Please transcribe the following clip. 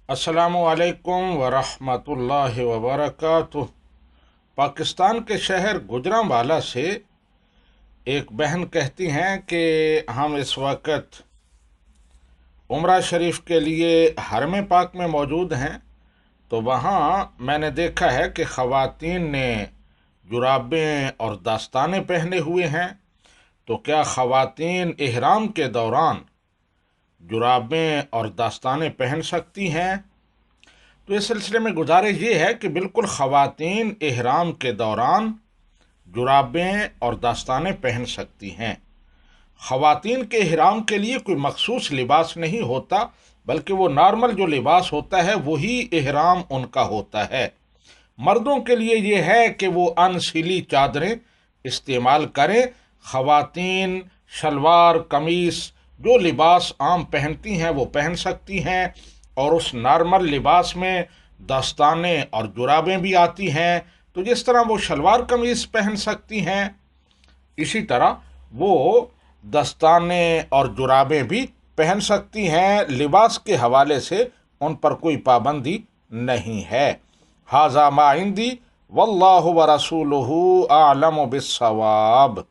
अस्सलामु अलैकुम वरहमतुल्लाहि वबरकातुह। पाकिस्तान के शहर गुजरांवाला से एक बहन कहती हैं कि हम इस वक्त उम्रा शरीफ के लिए हरम पाक में मौजूद हैं, तो वहाँ मैंने देखा है कि ख़वातीन ने जुराबें और दस्ताने पहने हुए हैं। तो क्या ख़वातीन इहराम के दौरान जुराबें और दस्ताने पहन सकती हैं? तो इस सिलसिले में गुजारिश ये है कि बिल्कुल ख़वातीन इहराम के दौरान जुराबें और दस्ताने पहन सकती हैं। ख़वातीन के इहराम के लिए कोई मखसूस लिबास नहीं होता, बल्कि वो नॉर्मल जो लिबास होता है वही इहराम उनका होता है। मर्दों के लिए ये है कि वो अनसीली चादरें इस्तेमाल करें। ख़वातीन शलवार कमीज़ जो लिबास आम पहनती हैं वो पहन सकती हैं, और उस नॉर्मल लिबास में दस्ताने और जुराबें भी आती हैं। तो जिस तरह वो शलवार कमीज़ पहन सकती हैं, इसी तरह वो दस्ताने और जुराबें भी पहन सकती हैं। लिबास के हवाले से उन पर कोई पाबंदी नहीं है। हाज़ा मा इंदी वल्लाहु व रसूलुहु आलम बिस्सवाब।